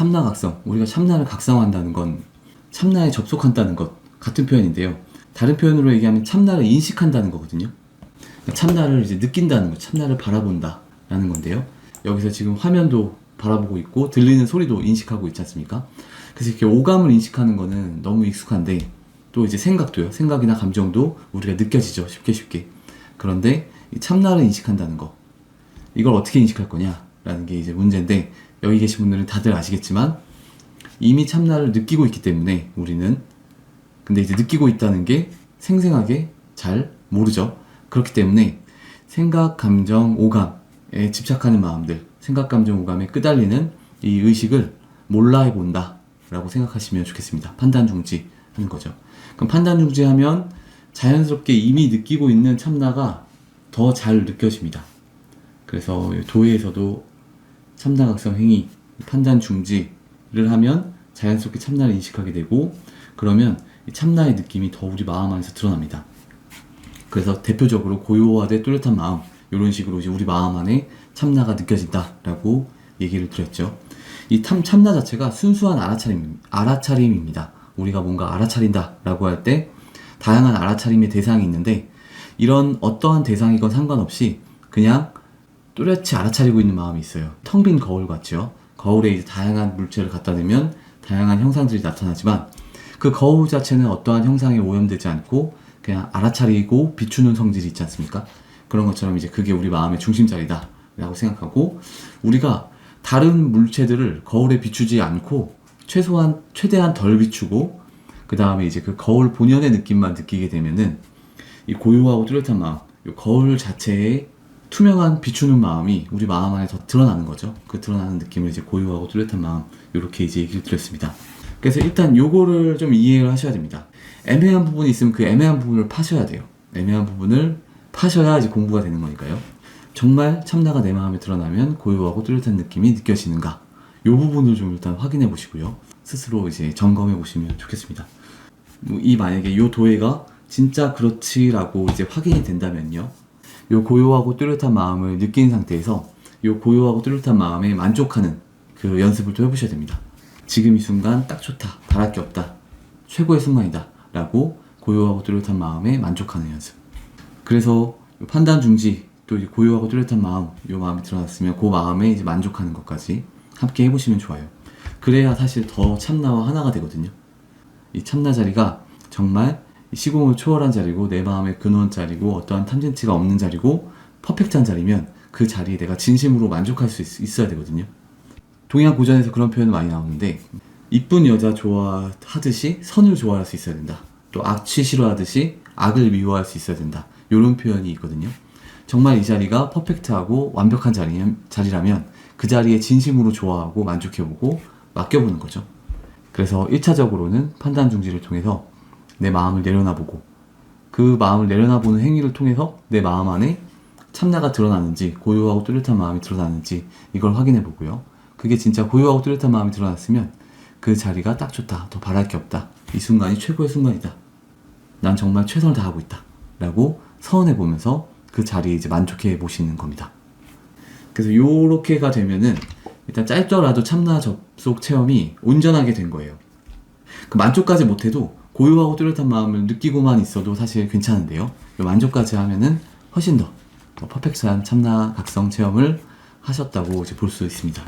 참나각성, 우리가 참나를 각성한다는 건 참나에 접속한다는 것 같은 표현인데요. 다른 표현으로 얘기하면 참나를 인식한다는 거거든요. 참나를 이제 느낀다는 거, 참나를 바라본다 라는 건데요. 여기서 지금 화면도 바라보고 있고 들리는 소리도 인식하고 있지 않습니까? 그래서 이렇게 오감을 인식하는 거는 너무 익숙한데, 또 이제 생각도요. 생각이나 감정도 우리가 느껴지죠. 쉽게. 그런데 이 참나를 인식한다는 거, 이걸 어떻게 인식할 거냐 라는 게 이제 문제인데, 여기 계신 분들은 다들 아시겠지만 이미 참나를 느끼고 있기 때문에 우리는, 근데 이제 느끼고 있다는 게 생생하게 잘 모르죠. 그렇기 때문에 생각, 감정, 오감에 집착하는 마음들, 생각, 감정, 오감에 끄달리는 이 의식을 몰라 해본다 라고 생각하시면 좋겠습니다. 판단 중지 하는 거죠. 그럼 판단 중지하면 자연스럽게 이미 느끼고 있는 참나가 더 잘 느껴집니다. 그래서 도에서도 참나각성 행위, 판단 중지를 하면 자연스럽게 참나를 인식하게 되고, 그러면 이 참나의 느낌이 더 우리 마음 안에서 드러납니다. 그래서 대표적으로 고요하되 뚜렷한 마음, 이런 식으로 이제 우리 마음 안에 참나가 느껴진다라고 얘기를 드렸죠. 이 참나 자체가 순수한 알아차림입니다. 우리가 뭔가 알아차린다라고 할 때 다양한 알아차림의 대상이 있는데, 이런 어떠한 대상이건 상관없이 그냥 뚜렷이 알아차리고 있는 마음이 있어요. 텅 빈 거울 같죠. 거울에 이제 다양한 물체를 갖다 대면 다양한 형상들이 나타나지만, 그 거울 자체는 어떠한 형상에 오염되지 않고 그냥 알아차리고 비추는 성질이 있지 않습니까? 그런 것처럼 이제 그게 우리 마음의 중심자리다 라고 생각하고, 우리가 다른 물체들을 거울에 비추지 않고 최대한 덜 비추고, 그 다음에 이제 그 거울 본연의 느낌만 느끼게 되면은 이 고요하고 뚜렷한 마음, 이 거울 자체의 투명한 비추는 마음이 우리 마음 안에 더 드러나는 거죠. 그 드러나는 느낌을 이제 고요하고 뚜렷한 마음, 이렇게 이제 얘기를 드렸습니다. 그래서 일단 요거를 좀 이해를 하셔야 됩니다. 애매한 부분이 있으면 그 애매한 부분을 파셔야 돼요. 애매한 부분을 파셔야 이제 공부가 되는 거니까요. 정말 참나가 내 마음에 드러나면 고요하고 뚜렷한 느낌이 느껴지는가, 요 부분을 좀 일단 확인해 보시고요. 스스로 이제 점검해 보시면 좋겠습니다. 만약에 요 도해가 진짜 그렇지라고 이제 확인이 된다면요, 요 고요하고 뚜렷한 마음을 느낀 상태에서 요 고요하고 뚜렷한 마음에 만족하는 그 연습을 또 해보셔야 됩니다. 지금 이 순간 딱 좋다, 바랄 게 없다, 최고의 순간이다 라고 고요하고 뚜렷한 마음에 만족하는 연습. 그래서 판단 중지, 또 이제 고요하고 뚜렷한 마음, 요 마음이 드러났으면 그 마음에 이제 만족하는 것까지 함께 해보시면 좋아요. 그래야 사실 더 참나와 하나가 되거든요. 이 참나 자리가 정말 시공을 초월한 자리고, 내 마음의 근원 자리고, 어떠한 탐진치가 없는 자리고, 퍼펙트한 자리면 그 자리에 내가 진심으로 만족할 수 있어야 되거든요. 동양 고전에서 그런 표현이 많이 나오는데, 이쁜 여자 좋아하듯이 선을 좋아할 수 있어야 된다. 또 악취 싫어하듯이 악을 미워할 수 있어야 된다. 이런 표현이 있거든요. 정말 이 자리가 퍼펙트하고 완벽한 자리라면 그 자리에 진심으로 좋아하고 만족해보고 맡겨보는 거죠. 그래서 1차적으로는 판단 중지를 통해서 내 마음을 내려놔보고, 그 마음을 내려놔보는 행위를 통해서 내 마음 안에 참나가 드러나는지, 고요하고 뚜렷한 마음이 드러나는지 이걸 확인해보고요. 그게 진짜 고요하고 뚜렷한 마음이 드러났으면 그 자리가 딱 좋다, 더 바랄 게 없다, 이 순간이 최고의 순간이다, 난 정말 최선을 다하고 있다 라고 서원해보면서 그 자리에 이제 만족해 보시는 겁니다. 그래서 요렇게가 되면은 일단 짧더라도 참나 접속 체험이 온전하게 된 거예요. 그 만족까지 못해도 고요하고 뚜렷한 마음을 느끼고만 있어도 사실 괜찮은데요, 요 만족까지 하면은 훨씬 더 퍼펙트한 참나 각성 체험을 하셨다고 이제 볼 수 있습니다.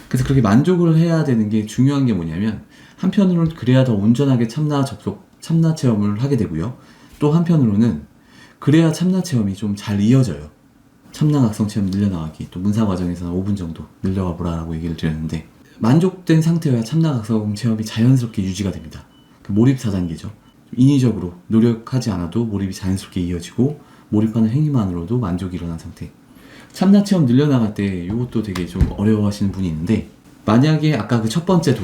그래서 그렇게 만족을 해야 되는 게 중요한 게 뭐냐면, 한편으로는 그래야 더 온전하게 참나 체험을 하게 되고요. 또 한편으로는 그래야 참나 체험이 좀 잘 이어져요. 참나 각성 체험 늘려나가기, 또 문사 과정에서는 5분 정도 늘려가 보라라고 얘기를 드렸는데, 만족된 상태여야 참나 각성 체험이 자연스럽게 유지가 됩니다. 그 몰입 4단계죠. 인위적으로 노력하지 않아도 몰입이 자연스럽게 이어지고, 몰입하는 행위만으로도 만족이 일어난 상태. 참나 체험 늘려나갈 때 이것도 되게 좀 어려워하시는 분이 있는데, 만약에 아까 그 첫 번째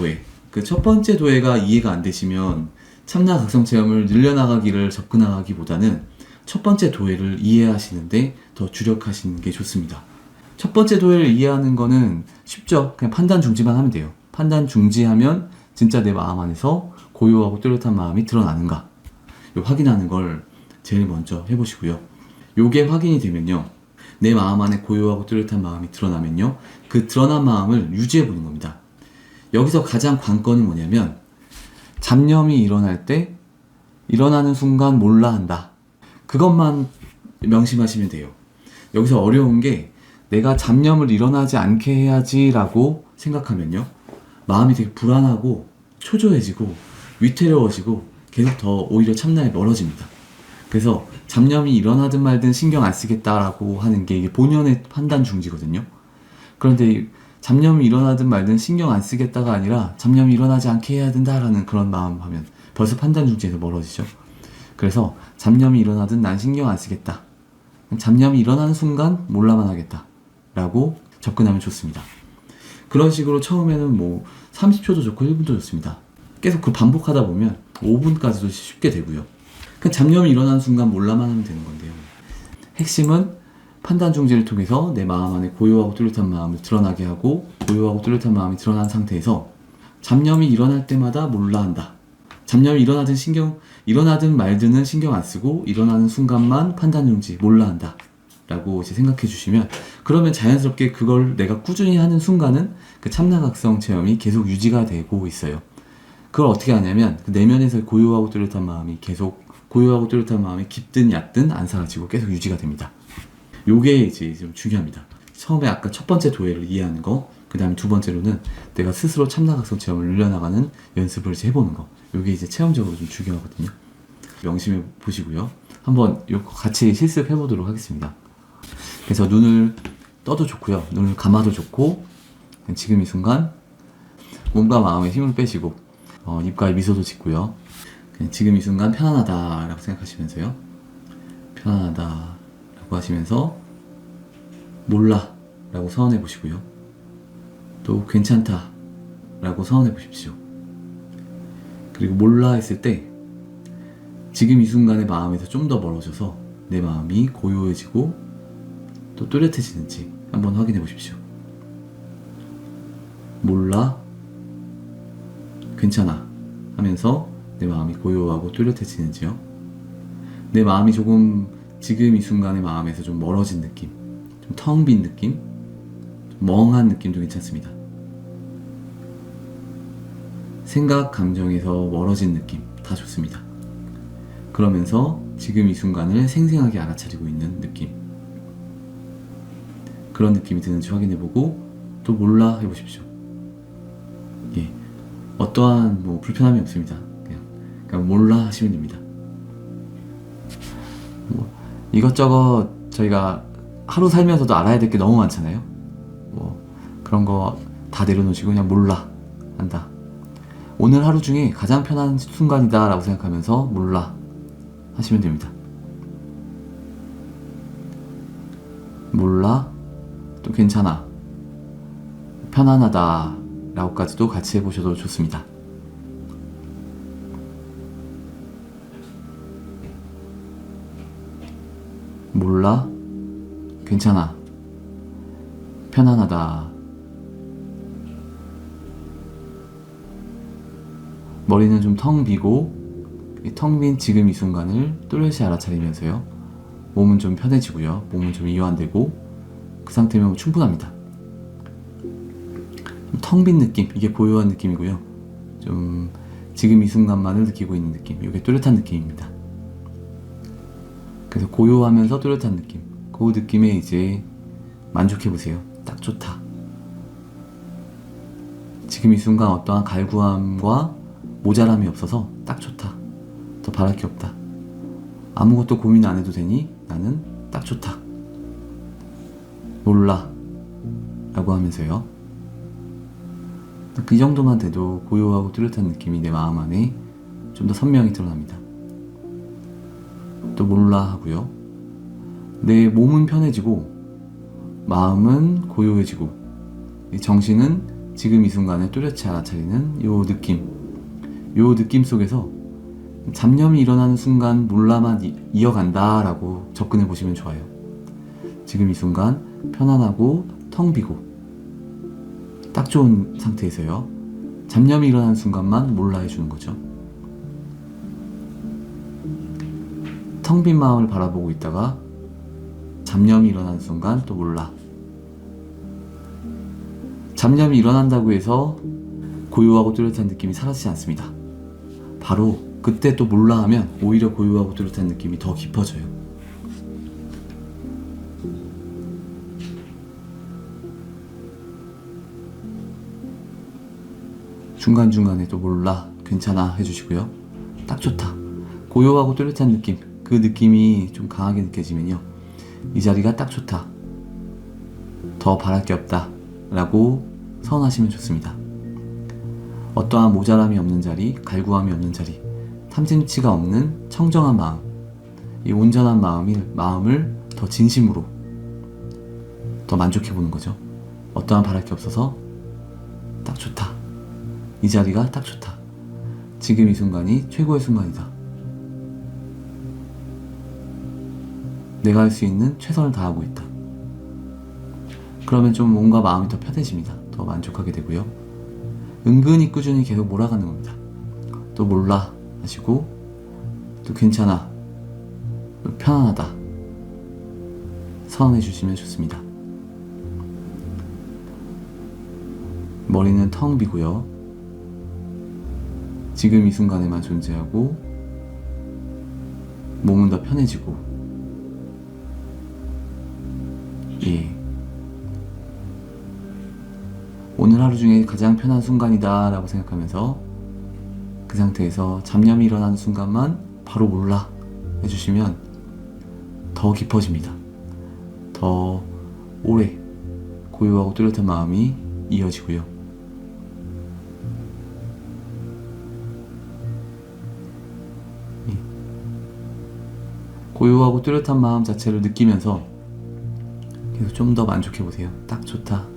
도해가 이해가 안 되시면 참나 각성 체험을 늘려나가기를 접근하기보다는 첫 번째 도해를 이해하시는데 더 주력하시는 게 좋습니다. 첫 번째 도해를 이해하는 거는 쉽죠. 그냥 판단 중지만 하면 돼요. 판단 중지하면 진짜 내 마음 안에서 고요하고 뚜렷한 마음이 드러나는가, 확인하는 걸 제일 먼저 해보시고요. 요게 확인이 되면요, 내 마음 안에 고요하고 뚜렷한 마음이 드러나면요, 그 드러난 마음을 유지해보는 겁니다. 여기서 가장 관건이 뭐냐면 잡념이 일어날 때 일어나는 순간 몰라 한다. 그것만 명심하시면 돼요. 여기서 어려운 게 내가 잡념을 일어나지 않게 해야지 라고 생각하면요, 마음이 되게 불안하고 초조해지고 위태로워지고 계속 더 오히려 참나에 멀어집니다. 그래서 잡념이 일어나든 말든 신경 안 쓰겠다라고 하는 게 이게 본연의 판단 중지거든요. 그런데 잡념이 일어나든 말든 신경 안 쓰겠다가 아니라 잡념이 일어나지 않게 해야 된다라는 그런 마음 하면 벌써 판단 중지에서 멀어지죠. 그래서 잡념이 일어나든 난 신경 안 쓰겠다. 잡념이 일어나는 순간 몰라만 하겠다 라고 접근하면 좋습니다. 그런 식으로 처음에는 뭐 30초도 좋고 1분도 좋습니다. 계속 그 반복하다 보면 5분까지도 쉽게 되고요. 그냥 잡념이 일어나는 순간 몰라만 하면 되는 건데요. 핵심은 판단 중지를 통해서 내 마음 안에 고요하고 뚜렷한 마음을 드러나게 하고, 고요하고 뚜렷한 마음이 드러난 상태에서 잡념이 일어날 때마다 몰라 한다. 잡념이 일어나든 말든은 신경 안 쓰고 일어나는 순간만 판단 중지, 몰라 한다 라고 이제 생각해 주시면, 그러면 자연스럽게 그걸 내가 꾸준히 하는 순간은 그 참나각성 체험이 계속 유지가 되고 있어요. 그걸 어떻게 하냐면 그 내면에서 고요하고 뚜렷한 마음이 계속, 고요하고 뚜렷한 마음이 깊든 얕든 안 사라지고 계속 유지가 됩니다. 요게 이제 좀 중요합니다. 처음에 아까 첫 번째 도해를 이해하는 거, 그 다음에 두 번째로는 내가 스스로 참나각성 체험을 늘려나가는 연습을 이제 해보는 거, 요게 이제 체험적으로 좀 중요하거든요. 명심해 보시고요. 한번 요거 같이 실습해 보도록 하겠습니다. 그래서 눈을 떠도 좋고요, 눈을 감아도 좋고, 지금 이 순간 몸과 마음에 힘을 빼시고 입가에 미소도 짓고요. 그냥 지금 이 순간 편안하다 라고 생각하시면서요, 편안하다 라고 하시면서 몰라 라고 서원해 보시고요, 또 괜찮다 라고 서원해 보십시오. 그리고 몰라 했을 때 지금 이 순간의 마음에서 좀 더 멀어져서 내 마음이 고요해지고 또 뚜렷해지는지 한번 확인해 보십시오. 몰라, 괜찮아 하면서 내 마음이 고요하고 뚜렷해지는지요. 내 마음이 조금 지금 이 순간의 마음에서 좀 멀어진 느낌, 좀 텅 빈 느낌, 좀 멍한 느낌도 괜찮습니다. 생각, 감정에서 멀어진 느낌 다 좋습니다. 그러면서 지금 이 순간을 생생하게 알아차리고 있는 느낌, 그런 느낌이 드는지 확인해보고 또 몰라 해보십시오. 예, 어떠한 뭐 불편함이 없습니다. 그냥 몰라 하시면 됩니다. 뭐 이것저것 저희가 하루 살면서도 알아야 될 게 너무 많잖아요. 뭐 그런 거 다 내려놓으시고 그냥 몰라 한다. 오늘 하루 중에 가장 편한 순간이다 라고 생각하면서 몰라 하시면 됩니다. 몰라, 또 괜찮아, 편안하다 라고까지도 같이 해보셔도 좋습니다. 몰라, 괜찮아, 편안하다. 머리는 좀 텅 비고 이 텅 빈 지금 이 순간을 또렷이 알아차리면서요, 몸은 좀 편해지고요, 몸은 좀 이완되고 그 상태면 충분합니다. 텅 빈 느낌, 이게 고요한 느낌이고요, 좀 지금 이 순간만을 느끼고 있는 느낌, 이게 뚜렷한 느낌입니다. 그래서 고요하면서 뚜렷한 느낌, 그 느낌에 이제 만족해보세요. 딱 좋다. 지금 이 순간 어떠한 갈구함과 모자람이 없어서 딱 좋다. 더 바랄 게 없다. 아무것도 고민 안 해도 되니 나는 딱 좋다. 몰라 라고 하면서요, 그 정도만 돼도 고요하고 뚜렷한 느낌이 내 마음 안에 좀 더 선명히 드러납니다. 또 몰라 하고요, 내 몸은 편해지고 마음은 고요해지고 이 정신은 지금 이 순간에 뚜렷이 알아차리는 요 느낌 속에서 잡념이 일어나는 순간 몰라만 이어간다 라고 접근해 보시면 좋아요. 지금 이 순간 편안하고 텅 비고 딱 좋은 상태에서요, 잡념이 일어나는 순간만 몰라 해주는 거죠. 텅 빈 마음을 바라보고 있다가 잡념이 일어나는 순간 또 몰라. 잡념이 일어난다고 해서 고요하고 뚜렷한 느낌이 사라지지 않습니다. 바로 그때 또 몰라 하면 오히려 고요하고 뚜렷한 느낌이 더 깊어져요. 중간중간에 또 몰라, 괜찮아 해주시고요. 딱 좋다. 고요하고 뚜렷한 느낌, 그 느낌이 좀 강하게 느껴지면요, 이 자리가 딱 좋다, 더 바랄 게 없다 라고 선언하시면 좋습니다. 어떠한 모자람이 없는 자리, 갈구함이 없는 자리, 탐심치가 없는 청정한 마음, 이 온전한 마음을 더 진심으로 더 만족해보는 거죠. 어떠한 바랄 게 없어서 딱 좋다, 이 자리가 딱 좋다, 지금 이 순간이 최고의 순간이다, 내가 할 수 있는 최선을 다하고 있다. 그러면 좀 뭔가 마음이 더 편해집니다. 더 만족하게 되고요. 은근히 꾸준히 계속 몰아가는 겁니다. 또 몰라 하시고, 또 괜찮아, 또 편안하다 선언해 주시면 좋습니다. 머리는 텅 비고요. 지금 이 순간에만 존재하고, 몸은 더 편해지고, 예. 오늘 하루 중에 가장 편한 순간이다 라고 생각하면서 그 상태에서 잡념이 일어나는 순간만 바로 몰라 해주시면 더 깊어집니다. 더 오래 고요하고 뚜렷한 마음이 이어지고요. 고요하고 뚜렷한 마음 자체를 느끼면서 계속 좀 더 만족해보세요. 딱 좋다,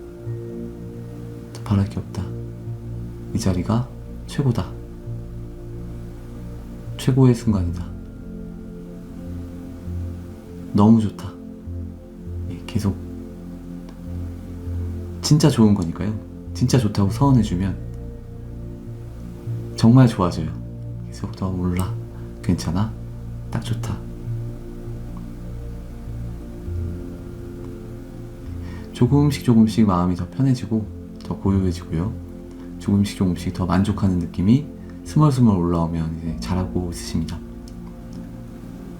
더 바랄 게 없다, 이 자리가 최고다, 최고의 순간이다, 너무 좋다. 계속 진짜 좋은 거니까요. 진짜 좋다고 선언해주면 정말 좋아져요. 계속 더 몰라, 괜찮아, 딱 좋다. 조금씩 마음이 더 편해지고 더 고요해지고요. 조금씩 더 만족하는 느낌이 스멀스멀 올라오면 이제 잘하고 있으십니다.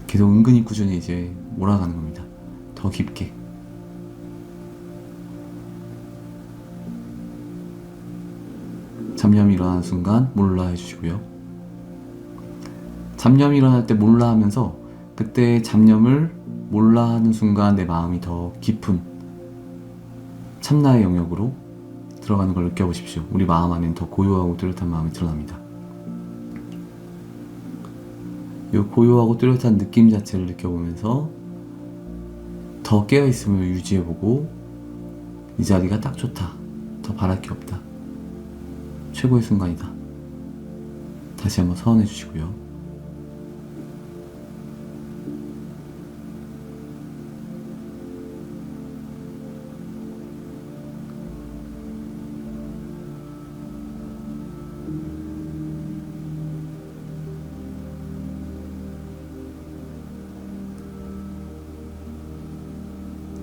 계속 은근히 꾸준히 이제 몰아가는 겁니다. 더 깊게. 잡념이 일어나는 순간 몰라 해주시고요. 잡념이 일어날 때 몰라 하면서 그때 잡념을 몰라 하는 순간 내 마음이 더 깊은 참나의 영역으로 들어가는 걸 느껴보십시오. 우리 마음 안에는 더 고요하고 뚜렷한 마음이 드러납니다. 이 고요하고 뚜렷한 느낌 자체를 느껴보면서 더 깨어있음을 유지해보고, 이 자리가 딱 좋다, 더 바랄 게 없다, 최고의 순간이다 다시 한번 선언해 주시고요.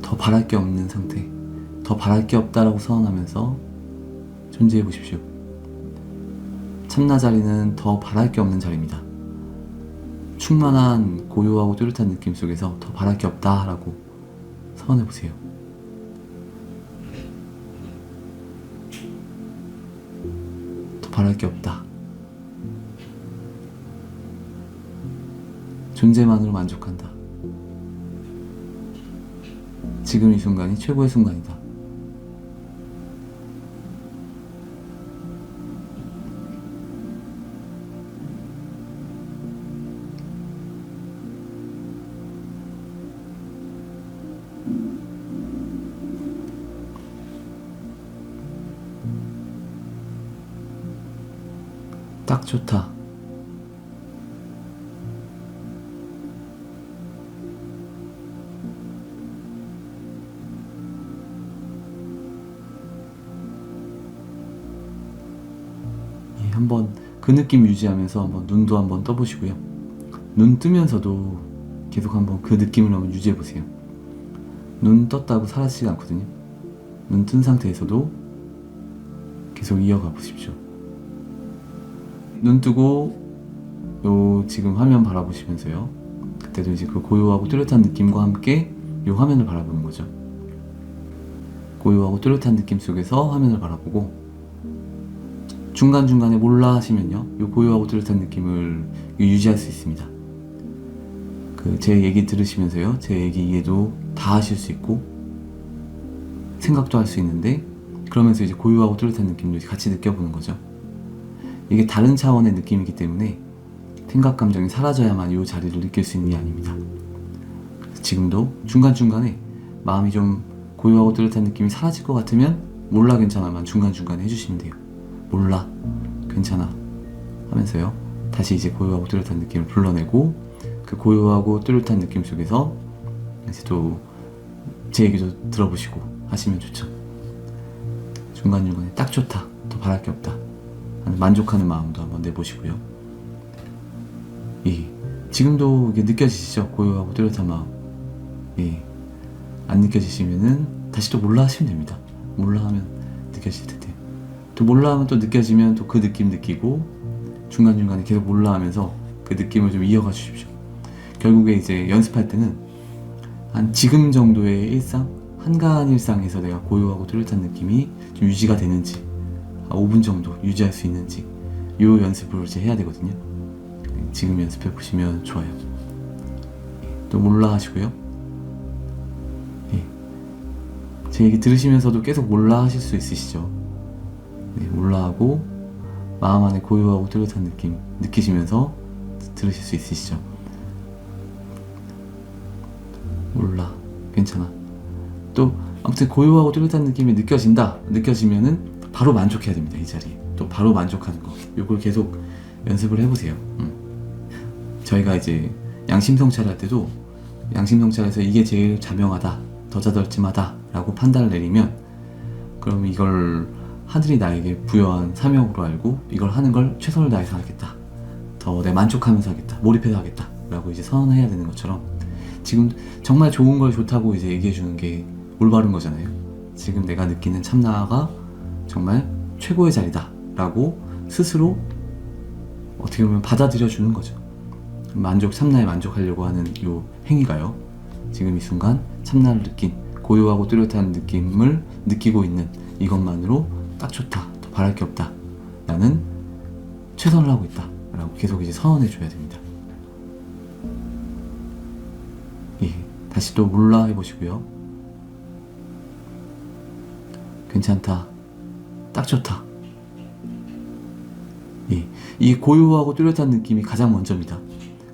더 바랄 게 없는 상태, 더 바랄 게 없다라고 선언하면서 존재해 보십시오. 참나 자리는 더 바랄 게 없는 자리입니다. 충만한 고요하고 뚜렷한 느낌 속에서 더 바랄 게 없다라고 선언해 보세요. 더 바랄 게 없다. 존재만으로 만족한다. 지금 이 순간이 최고의 순간이다. 딱 좋다. 한번 그 느낌 유지하면서 한번 눈도 한번 떠보시고요. 눈 뜨면서도 계속 한번 그 느낌을 한번 유지해 보세요. 눈 떴다고 사라지지 않거든요. 눈 뜬 상태에서도 계속 이어가 보십시오. 눈 뜨고 요 지금 화면 바라보시면서요. 그때도 이제 그 고요하고 뚜렷한 느낌과 함께 요 화면을 바라보는 거죠. 고요하고 뚜렷한 느낌 속에서 화면을 바라보고 중간중간에 몰라 하시면요. 요 고요하고 뚜렷한 느낌을 유지할 수 있습니다. 그 제 얘기 들으시면서요. 제 얘기 이해도 다 하실 수 있고 생각도 할 수 있는데 그러면서 이제 고요하고 뚜렷한 느낌도 같이 느껴보는 거죠. 이게 다른 차원의 느낌이기 때문에 생각 감정이 사라져야만 이 자리를 느낄 수 있는 게 아닙니다. 지금도 중간중간에 마음이 좀 고요하고 뚜렷한 느낌이 사라질 것 같으면 몰라 괜찮아만 중간중간에 해주시면 돼요. 몰라 괜찮아 하면서요. 다시 이제 고요하고 뚜렷한 느낌을 불러내고 그 고요하고 뚜렷한 느낌 속에서 이제 또 제 얘기도 들어보시고 하시면 좋죠. 중간중간에 딱 좋다, 더 바랄 게 없다 하는 만족하는 마음도 한번 내보시고요. 지금도 이게 느껴지시죠? 고요하고 뚜렷한 마음. 안 느껴지시면은 다시 또 몰라 하시면 됩니다. 몰라 하면 느껴질 텐데 또 몰라 하면 또 느껴지면 또 그 느낌 느끼고 중간중간에 계속 몰라 하면서 그 느낌을 좀 이어가 주십시오. 결국에 이제 연습할 때는 한 지금 정도의 일상, 한가한 일상에서 내가 고요하고 뚜렷한 느낌이 좀 유지가 되는지 5분 정도 유지할 수 있는지 요 연습을 이제 해야 되거든요. 지금 연습해 보시면 좋아요. 또 몰라 하시고요. 제 얘기 들으시면서도 계속 몰라 하실 수 있으시죠? 몰라 하고 마음 안에 고요하고 뚜렷한 느낌 느끼시면서 들으실 수 있으시죠? 몰라 괜찮아. 또 아무튼 고요하고 뚜렷한 느낌이 느껴지면은 바로 만족해야 됩니다. 이 자리에 또 바로 만족하는 거 요걸 계속 연습을 해보세요. 저희가 이제 양심성찰 할 때도 양심성찰에서 이게 제일 자명하다, 더 자덜찜하다 라고 판단을 내리면 그럼 이걸 하늘이 나에게 부여한 사명으로 알고 이걸 하는 걸 최선을 다해서 하겠다, 더 내 만족하면서 하겠다, 몰입해서 하겠다 라고 이제 선언해야 되는 것처럼 지금 정말 좋은 걸 좋다고 이제 얘기해 주는 게 올바른 거잖아요. 지금 내가 느끼는 참나가 정말 최고의 자리다 라고 스스로 어떻게 보면 받아들여 주는 거죠. 참나에 만족하려고 하는 이 행위가요, 지금 이 순간 참나를 느낀 고요하고 뚜렷한 느낌을 느끼고 있는 이것만으로 딱 좋다, 더 바랄 게 없다, 나는 최선을 하고 있다 라고 계속 이제 선언해 줘야 됩니다. 다시 또 몰라 해보시고요. 괜찮다, 딱 좋다. 이 고요하고 뚜렷한 느낌이 가장 먼저입니다.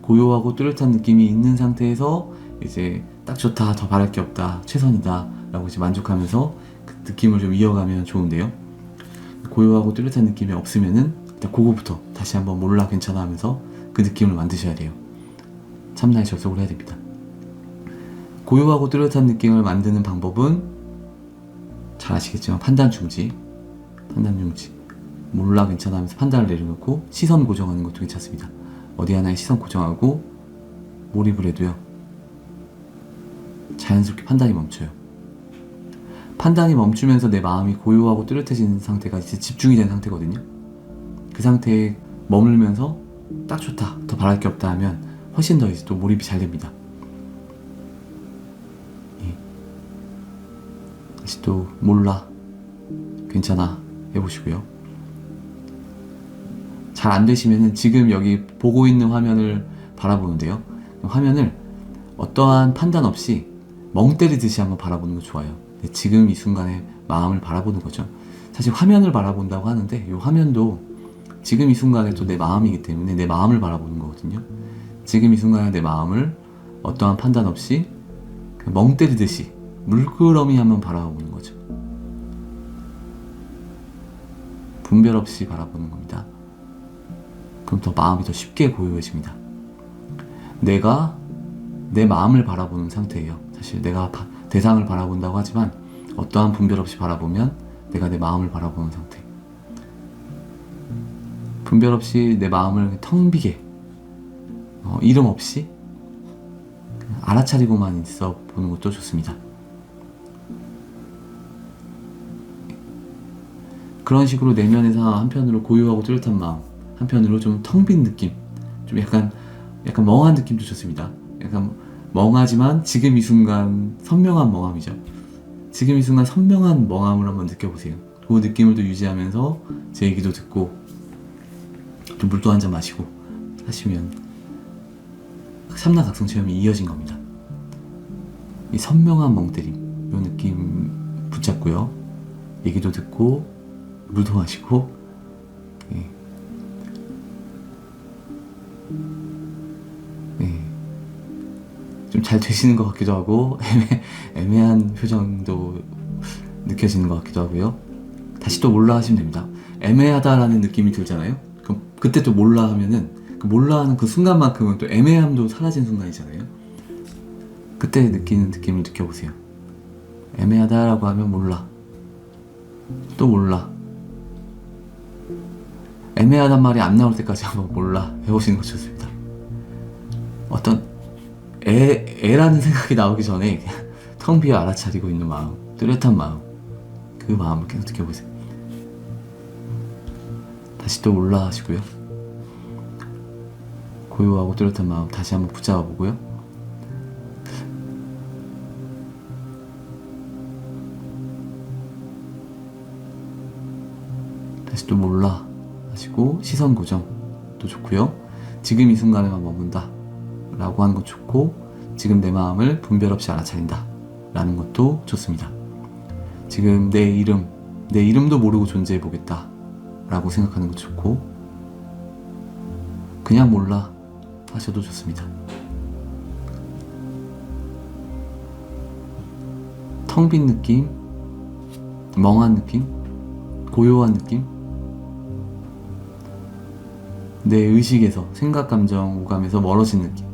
고요하고 뚜렷한 느낌이 있는 상태에서 이제 딱 좋다, 더 바랄 게 없다, 최선이다 라고 이제 만족하면서 그 느낌을 좀 이어가면 좋은데요. 고요하고 뚜렷한 느낌이 없으면은 일단 그거부터 다시 한번 몰라 괜찮아 하면서 그 느낌을 만드셔야 돼요. 참나에 접속을 해야 됩니다. 고요하고 뚜렷한 느낌을 만드는 방법은 잘 아시겠지만 판단 중지, 몰라 괜찮아 하면서 판단을 내려놓고 시선 고정하는 것도 괜찮습니다. 어디 하나에 시선 고정하고 몰입을 해도요, 자연스럽게 판단이 멈춰요. 판단이 멈추면서 내 마음이 고요하고 뚜렷해지는 상태가 이제 집중이 된 상태거든요. 그 상태에 머물면서 딱 좋다, 더 바랄 게 없다 하면 훨씬 더 이제 또 몰입이 잘 됩니다. 다시 또 몰라 괜찮아 해보시고요. 잘 안 되시면은 지금 여기 보고 있는 화면을 바라보는데요. 화면을 어떠한 판단 없이 멍 때리듯이 한번 바라보는 거 좋아요. 지금 이 순간에 마음을 바라보는 거죠. 사실 화면을 바라본다고 하는데 이 화면도 지금 이 순간에 또 내 마음이기 때문에 내 마음을 바라보는 거거든요. 지금 이 순간에 내 마음을 어떠한 판단 없이 멍 때리듯이 물끄러미 한번 바라보는 거죠. 분별 없이 바라보는 겁니다. 그럼 더 마음이 더 쉽게 고요해집니다. 내가 내 마음을 바라보는 상태예요. 사실 내가 대상을 바라본다고 하지만 어떠한 분별 없이 바라보면 내가 내 마음을 바라보는 상태. 분별 없이 내 마음을 텅 비게 이름 없이 알아차리고만 있어 보는 것도 좋습니다. 그런 식으로 내면에서 한편으로 고요하고 뚜렷한 마음, 한편으로 좀 텅 빈 느낌, 좀 약간 멍한 느낌도 좋습니다. 약간 멍하지만 지금 이 순간 선명한 멍함이죠. 지금 이 순간 선명한 멍함을 한번 느껴보세요. 그 느낌을 또 유지하면서 제 얘기도 듣고 좀 물도 한 잔 마시고 하시면 삼라각성 체험이 이어진 겁니다. 이 선명한 멍때림, 이 느낌 붙잡고요. 얘기도 듣고 물도 마시고, 예. 예. 좀 잘 되시는 것 같기도 하고 애매한 표정도 느껴지는 것 같기도 하고요. 다시 또 몰라 하시면 됩니다. 애매하다라는 느낌이 들잖아요. 그럼 그때 또 몰라 하면은 그 몰라 하는 그 순간만큼은 또 애매함도 사라진 순간이잖아요. 그때 느끼는 느낌을 느껴보세요. 애매하다라고 하면 몰라, 또 몰라. 애매하단 말이 안 나올 때까지 한번 몰라 해보시는 거 좋습니다. 어떤 애라는 생각이 나오기 전에 그냥 텅 비어 알아차리고 있는 마음, 뚜렷한 마음, 그 마음을 계속 느껴보세요. 다시 또 몰라 하시고요. 고요하고 뚜렷한 마음 다시 한번 붙잡아 보고요. 다시 또 몰라 하시고 시선 고정도 좋고요. 지금 이 순간에만 머문다 라고 하는 것 좋고, 지금 내 마음을 분별 없이 알아차린다 라는 것도 좋습니다. 지금 내 이름도 모르고 존재해 보겠다 라고 생각하는 것도 좋고, 그냥 몰라 하셔도 좋습니다. 텅 빈 느낌, 멍한 느낌, 고요한 느낌, 내 의식에서, 생각, 감정, 오감에서 멀어진 느낌,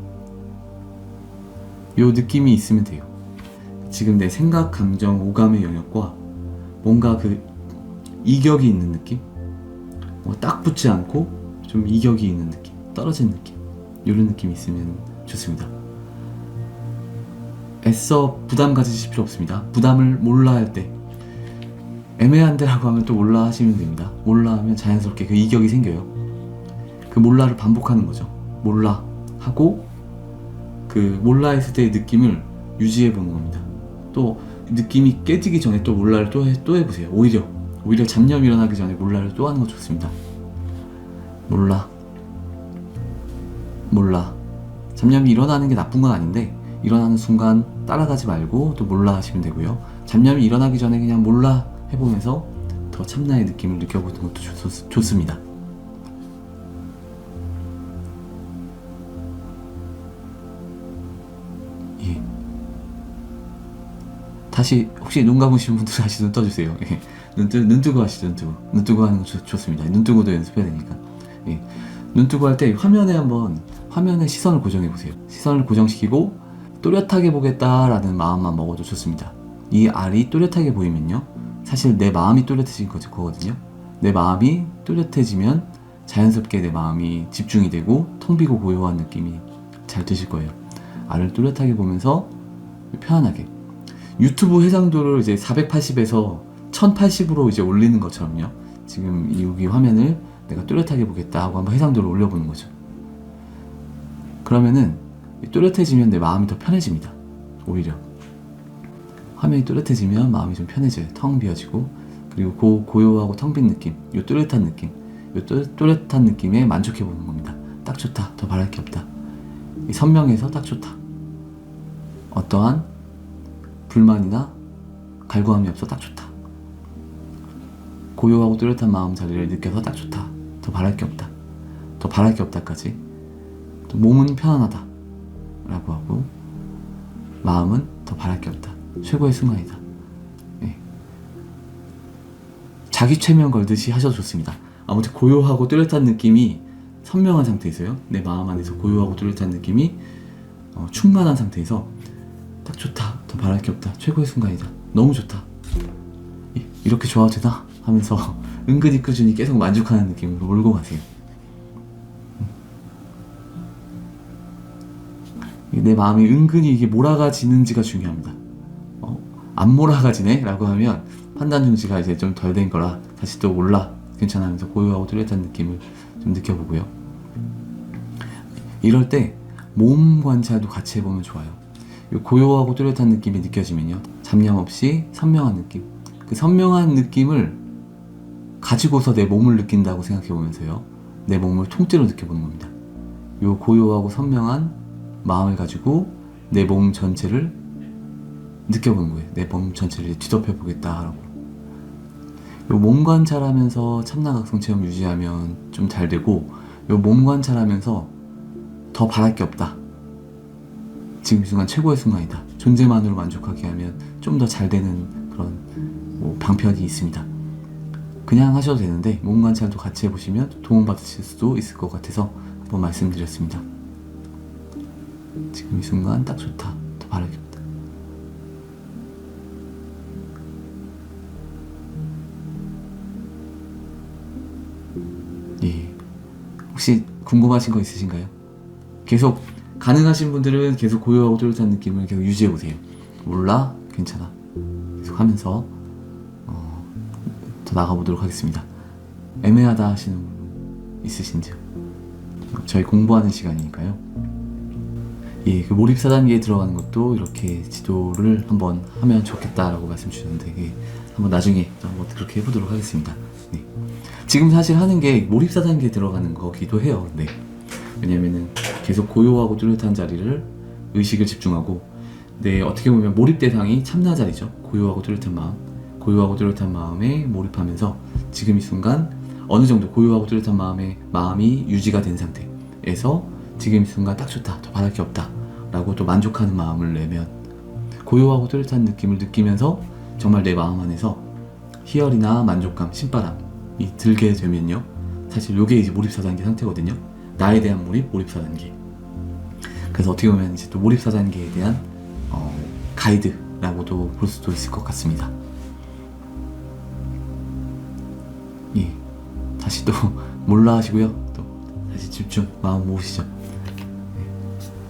요 느낌이 있으면 돼요. 지금 내 생각, 감정, 오감의 영역과 뭔가 그 이격이 있는 느낌, 딱 붙지 않고 좀 이격이 있는 느낌, 떨어진 느낌, 이런 느낌이 있으면 좋습니다. 애써 부담 가지실 필요 없습니다. 부담을 몰라 할 때, 애매한데라고 하면 또 몰라 하시면 됩니다. 몰라 하면 자연스럽게 그 이격이 생겨요. 그 몰라를 반복하는 거죠. 몰라 하고 그 몰라 했을 때의 느낌을 유지해 보는 겁니다. 또 느낌이 깨지기 전에 또 몰라를 또 해보세요. 오히려 잡념이 일어나기 전에 몰라를 또 하는 거 좋습니다. 몰라. 잡념이 일어나는 게 나쁜 건 아닌데, 일어나는 순간 따라가지 말고 또 몰라 하시면 되고요. 잡념이 일어나기 전에 그냥 몰라 해보면서 더 참나의 느낌을 느껴보는 것도 좋습니다. 예. 다시 혹시 눈 감으신 분들 다시 눈 떠주세요. 예. 눈 뜨고 하시죠. 눈 뜨고 하는 거 좋습니다. 눈 뜨고도 연습해야 되니까. 예. 눈 뜨고 할 때 화면에 시선을 고정해 보세요. 시선을 고정시키고 또렷하게 보겠다라는 마음만 먹어도 좋습니다. 이 알이 또렷하게 보이면요, 사실 내 마음이 또렷해진 거거든요. 내 마음이 또렷해지면 자연스럽게 내 마음이 집중이 되고 텅 비고 고요한 느낌이 잘 드실 거예요. 알을 또렷하게 보면서 편안하게, 유튜브 해상도를 이제 480에서 1080으로 이제 올리는 것처럼요, 지금 여기 화면을 내가 또렷하게 보겠다 하고 한번 해상도를 올려보는 거죠. 그러면은 또렷해지면 내 마음이 더 편해집니다. 오히려 화면이 또렷해지면 마음이 좀 편해져요. 텅 비어지고, 그리고 고요하고 텅 빈 느낌, 요 또렷한 느낌, 요 또렷한 느낌에 만족해 보는 겁니다. 딱 좋다, 더 바랄 게 없다, 이 선명해서 딱 좋다, 어떠한 불만이나 갈구함이 없어 딱 좋다, 고요하고 또렷한 마음 자리를 느껴서 딱 좋다, 더 바랄 게 없다, 더 바랄 게 없다까지, 또 몸은 편안하다 라고 하고, 마음은 더 바랄 게 없다, 최고의 순간이다. 예. 자기 최면 걸듯이 하셔도 좋습니다. 아무튼 고요하고 뚜렷한 느낌이 선명한 상태에서요, 내 마음 안에서 고요하고 뚜렷한 느낌이 충만한 상태에서 딱 좋다, 더 바랄 게 없다, 최고의 순간이다, 너무 좋다, 이렇게 좋아도 되나? 하면서 은근히 꾸준히 계속 만족하는 느낌으로 몰고 가세요. 내 마음이 은근히 이게 몰아가지는지가 중요합니다. 안 몰아가지네? 라고 하면 판단 중지가 이제 좀 덜 된 거라 다시 또 몰라, 괜찮아 하면서 고요하고 뚜렷한 느낌을 좀 느껴보고요. 이럴 때 몸 관찰도 같이 해보면 좋아요. 고요하고 뚜렷한 느낌이 느껴지면요, 잡념 없이 선명한 느낌, 그 선명한 느낌을 가지고서 내 몸을 느낀다고 생각해보면서요, 내 몸을 통째로 느껴보는 겁니다. 요 고요하고 선명한 마음을 가지고 내 몸 전체를 느껴보는 거예요. 내 몸 전체를 뒤덮여 보겠다 하고. 요 몸 관찰하면서 참나각성 체험 유지하면 좀 잘 되고, 요 몸 관찰하면서 더 바랄 게 없다, 지금 이 순간 최고의 순간이다, 존재만으로 만족하게 하면 좀 더 잘 되는 그런 방편이 있습니다. 그냥 하셔도 되는데 몸 관찰도 같이 해보시면 도움받으실 수도 있을 것 같아서 한번 말씀드렸습니다. 지금 이 순간 딱 좋다, 더 바랄 게 없다. 예. 혹시 궁금하신 거 있으신가요? 계속 가능하신 분들은 계속 고요하고 뚜렷한 느낌을 계속 유지해보세요. 몰라? 괜찮아. 계속 하면서 더 나가보도록 하겠습니다. 애매하다 하시는 분 있으신지요? 저희 공부하는 시간이니까요. 예, 그 몰입 4단계에 들어가는 것도 이렇게 지도를 한번 하면 좋겠다라고 말씀 주셨는데, 예, 한번 나중에 한번 그렇게 해보도록 하겠습니다. 네. 지금 사실 하는 게 몰입 4단계에 들어가는 거기도 해요. 네. 왜냐면은 계속 고요하고 뚜렷한 자리를 의식을 집중하고, 어떻게 보면 몰입 대상이 참나 자리죠. 고요하고 뚜렷한 마음, 고요하고 뚜렷한 마음에 몰입하면서 지금 이 순간 어느 정도 고요하고 뚜렷한 마음이 유지가 된 상태에서 지금 이 순간 딱 좋다, 더 바랄 게 없다 라고 또 만족하는 마음을 내면, 고요하고 뚜렷한 느낌을 느끼면서 정말 내 마음 안에서 희열이나 만족감, 신바람이 들게 되면요, 사실 요게 이제 몰입 4단계 상태거든요. 나에 대한 몰입 4단계. 그래서 어떻게 보면 이제 또 몰입 4단계에 대한 가이드라고도 볼 수도 있을 것 같습니다. 예, 다시 또 몰라 하시고요, 또 다시 집중, 마음 모으시죠.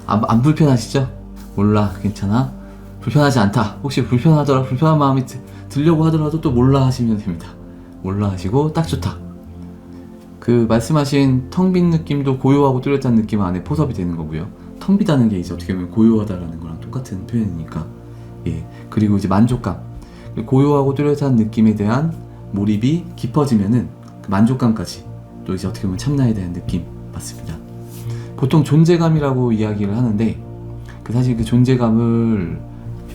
안 불편하시죠? 몰라, 괜찮아, 불편하지 않다. 혹시 불편한 마음이 들려고 하더라도 또 몰라 하시면 됩니다. 몰라 하시고 딱 좋다. 그 말씀하신 텅 빈 느낌도 고요하고 뚜렷한 느낌 안에 포섭이 되는 거고요. 텅 비다는 게 이제 어떻게 보면 고요하다라는 거랑 똑같은 표현이니까. 예. 그리고 이제 만족감, 고요하고 뚜렷한 느낌에 대한 몰입이 깊어지면은 그 만족감까지 또 이제 어떻게 보면 참나에 대한 느낌 맞습니다. 보통 존재감이라고 이야기를 하는데, 사실 그 존재감을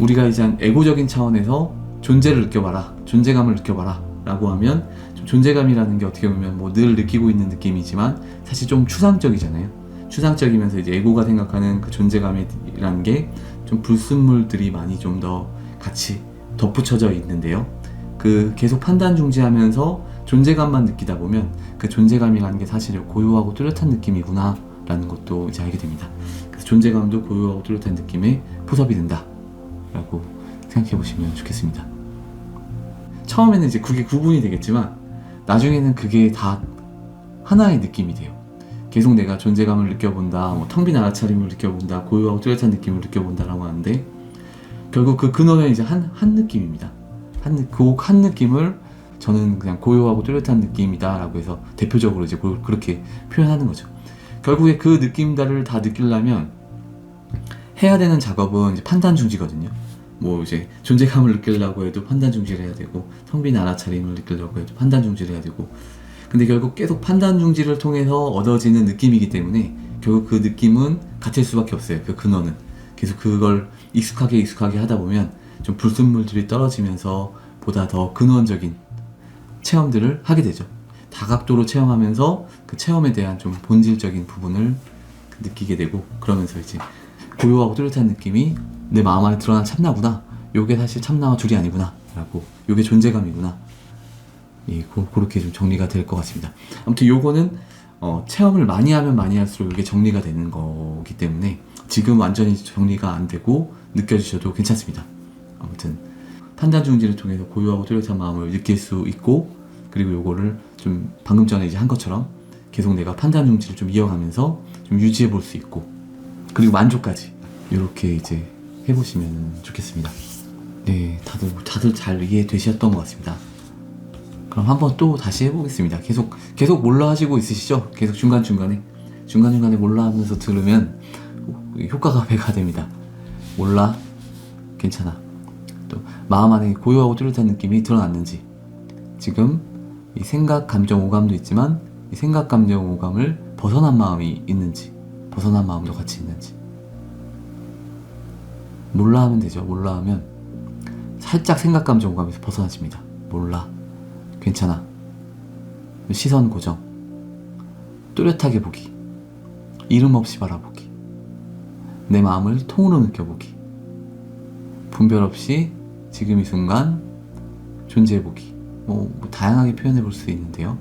우리가 이제 에고적인 차원에서 존재를 느껴봐라, 존재감을 느껴봐라 라고 하면, 존재감이라는 게 어떻게 보면 늘 느끼고 있는 느낌이지만 사실 좀 추상적이잖아요. 추상적이면서 이제 에고가 생각하는 그 존재감이라는 게 좀 불순물들이 많이 좀 더 같이 덧붙여져 있는데요. 그 계속 판단 중지하면서 존재감만 느끼다 보면 그 존재감이라는 게 사실 고요하고 뚜렷한 느낌이구나 라는 것도 이제 알게 됩니다. 그래서 존재감도 고요하고 뚜렷한 느낌에 포섭이 된다 라고 생각해 보시면 좋겠습니다. 처음에는 이제 그게 구분이 되겠지만 나중에는 그게 다 하나의 느낌이 돼요. 계속 내가 존재감을 느껴본다, 텅 빈 알아차림을 느껴본다, 고요하고 뚜렷한 느낌을 느껴본다라고 하는데, 결국 그 근원은 이제 한 느낌입니다. 한 느낌을 저는 그냥 고요하고 뚜렷한 느낌이다 라고 해서 대표적으로 이제 그렇게 표현하는 거죠. 결국에 그 느낌들을 다 느끼려면 해야 되는 작업은 이제 판단 중지거든요. 이제 존재감을 느끼려고 해도 판단 중지를 해야 되고, 텅 빈 알아차림을 느끼려고 해도 판단 중지를 해야 되고, 근데 결국 계속 판단 중지를 통해서 얻어지는 느낌이기 때문에 결국 그 느낌은 같을 수밖에 없어요. 그 근원은 계속 그걸 익숙하게 하다 보면 좀 불순물들이 떨어지면서 보다 더 근원적인 체험들을 하게 되죠. 다각도로 체험하면서 그 체험에 대한 좀 본질적인 부분을 느끼게 되고, 그러면서 이제 고요하고 뚜렷한 느낌이 내 마음 안에 드러난 참나구나, 요게 사실 참나와 둘이 아니구나 라고, 요게 존재감이구나, 예, 그렇게 좀 정리가 될 것 같습니다. 아무튼 요거는 체험을 많이 하면 많이 할수록 이게 정리가 되는 거기 때문에 지금 완전히 정리가 안 되고 느껴지셔도 괜찮습니다. 아무튼 판단 중지를 통해서 고요하고 뚜렷한 마음을 느낄 수 있고, 그리고 요거를 좀 방금 전에 이제 한 것처럼 계속 내가 판단 중지를 좀 이어가면서 좀 유지해 볼 수 있고, 그리고 만족까지 이렇게 이제 해보시면 좋겠습니다. 네, 다들 잘 이해되셨던 것 같습니다. 그럼 한번 또 다시 해보겠습니다. 계속 몰라 하시고 있으시죠? 계속 중간중간에 몰라 하면서 들으면 효과가 배가 됩니다. 몰라, 괜찮아. 또 마음 안에 고요하고 뚜렷한 느낌이 드러났는지, 지금 이 생각, 감정, 오감도 있지만 이 생각, 감정, 오감을 벗어난 마음이 있는지, 벗어난 마음도 같이 있는지. 몰라 하면 되죠. 몰라 하면 살짝 생각, 감정, 오감에서 벗어나집니다. 몰라, 괜찮아. 시선 고정, 뚜렷하게 보기, 이름 없이 바라보기, 내 마음을 통으로 느껴보기, 분별 없이 지금 이 순간 존재해보기. 뭐 다양하게 표현해 볼 수 있는데요.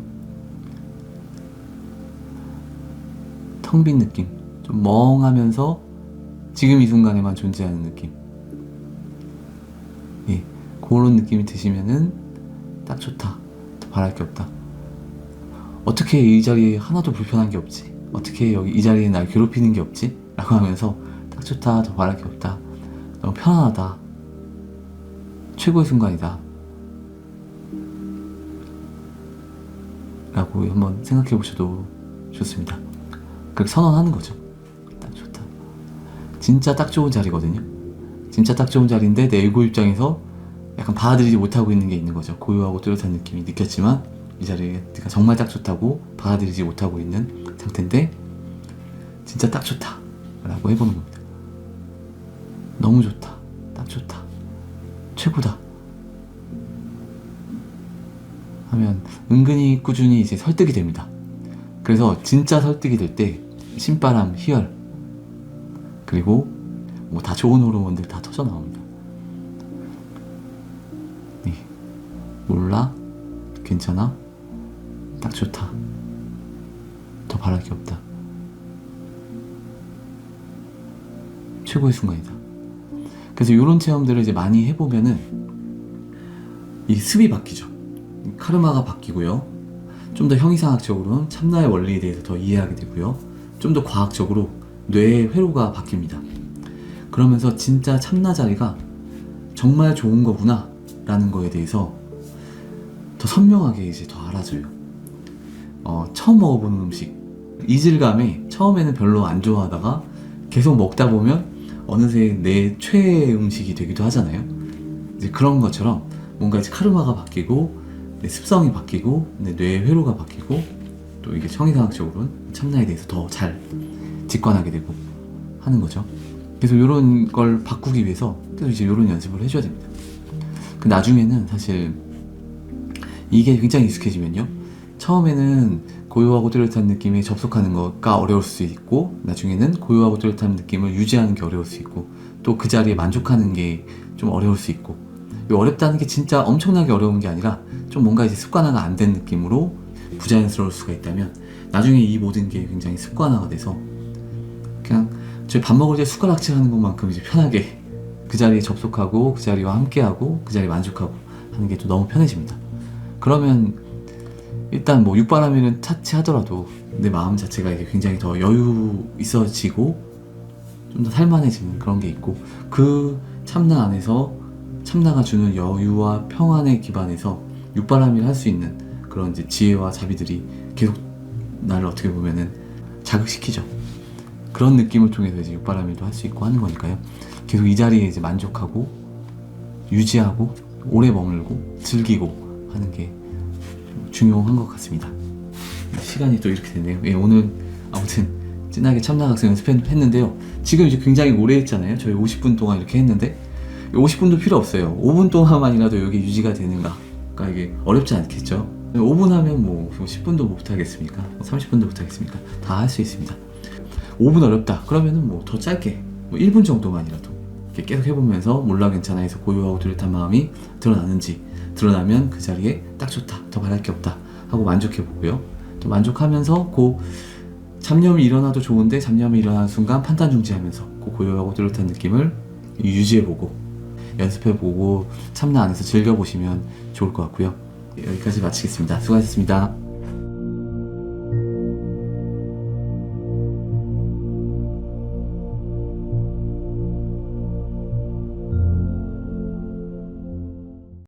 텅 빈 느낌, 좀 멍하면서 지금 이 순간에만 존재하는 느낌. 예, 그런 느낌이 드시면은 딱 좋다. 더 바랄 게 없다. 어떻게 이 자리에 하나도 불편한 게 없지? 어떻게 여기 이 자리에 날 괴롭히는 게 없지? 라고 하면서 딱 좋다. 더 바랄 게 없다. 너무 편안하다. 최고의 순간이다. 라고 한번 생각해 보셔도 좋습니다. 그렇게 선언하는 거죠. 딱 좋다. 진짜 딱 좋은 자리거든요. 진짜 딱 좋은 자리인데 내 에고 입장에서 약간 받아들이지 못하고 있는 게 있는 거죠. 고요하고 뚜렷한 느낌이 느꼈지만 이 자리에 내가 정말 딱 좋다고 받아들이지 못하고 있는 상태인데 진짜 딱 좋다 라고 해보는 겁니다. 너무 좋다. 딱 좋다. 최고다. 하면 은근히 꾸준히 이제 설득이 됩니다. 그래서 진짜 설득이 될 때 신바람, 희열, 그리고 뭐 다 좋은 호르몬들 다 터져 나옵니다. 네. 몰라, 괜찮아, 딱 좋다, 더 바랄 게 없다, 최고의 순간이다. 그래서 이런 체험들을 이제 많이 해보면은 이 습이 바뀌죠. 카르마가 바뀌고요. 좀 더 형이상학적으로는 참나의 원리에 대해서 더 이해하게 되고요. 좀 더 과학적으로 뇌의 회로가 바뀝니다. 그러면서 진짜 참나 자리가 정말 좋은 거구나 라는 거에 대해서 더 선명하게 이제 더 알아져요. 처음 먹어보는 음식, 이질감에 처음에는 별로 안 좋아하다가 계속 먹다 보면 어느새 내 최애 음식이 되기도 하잖아요. 이제 그런 것처럼 뭔가 이제 카르마가 바뀌고 내 습성이 바뀌고 내 뇌의 회로가 바뀌고 또 이게 청이상학적으로는 참나에 대해서 더 잘 직관하게 되고 하는 거죠. 그래서 이런 걸 바꾸기 위해서 계속 이제 이런 연습을 해줘야 됩니다. 그 나중에는 사실 이게 굉장히 익숙해지면요, 처음에는 고요하고 뚜렷한 느낌에 접속하는 것가 어려울 수 있고 나중에는 고요하고 뚜렷한 느낌을 유지하는 게 어려울 수 있고 또 그 자리에 만족하는 게 좀 어려울 수 있고, 어렵다는 게 진짜 엄청나게 어려운 게 아니라 좀 뭔가 이제 습관화가 안 된 느낌으로 부자연스러울 수가 있다면 나중에 이 모든 게 굉장히 습관화가 돼서 그냥 저희 밥 먹을 때 숟가락질 하는 것만큼 이제 편하게 그 자리에 접속하고 그 자리와 함께하고 그 자리에 만족하고 하는 게 또 너무 편해집니다. 그러면 일단 뭐 육바라밀은 차치하더라도 내 마음 자체가 이게 굉장히 더 여유 있어지고 좀 더 살만해지는 그런 게 있고, 그 참나 안에서 참나가 주는 여유와 평안에 기반해서 육바라밀 할 수 있는 그런 이제 지혜와 자비들이 계속 나를 어떻게 보면은 자극시키죠. 그런 느낌을 통해서 이제 육바라밀도 할 수 있고 하는 거니까요. 계속 이 자리에 이제 만족하고 유지하고 오래 머물고 즐기고 하는 게 중요한 것 같습니다. 시간이 또 이렇게 됐네요. 예, 오늘 아무튼 진하게 참나각성 연습했는데요. 지금 이제 굉장히 오래 했잖아요. 저희 50분 동안 이렇게 했는데 50분도 필요 없어요. 5분 동안만이라도 여기 유지가 되는가? 그러니까 이게 어렵지 않겠죠. 5분 하면 뭐 10분도 못 하겠습니까? 30분도 못 하겠습니까? 다 할 수 있습니다. 5분 어렵다. 그러면은 뭐 더 짧게 1분 정도만이라도 이렇게 계속 해보면서 몰라 괜찮아 해서 고요하고 뚜렷한 마음이 드러나는지, 드러나면 그 자리에 딱 좋다, 더 바랄 게 없다 하고 만족해보고요. 또 만족하면서 잡념이 일어나도 좋은데 잡념이 일어나는 순간 판단 중지하면서 고요하고 뚜렷한 느낌을 유지해보고 연습해보고 참나 안에서 즐겨보시면 좋을 것 같고요. 여기까지 마치겠습니다. 수고하셨습니다.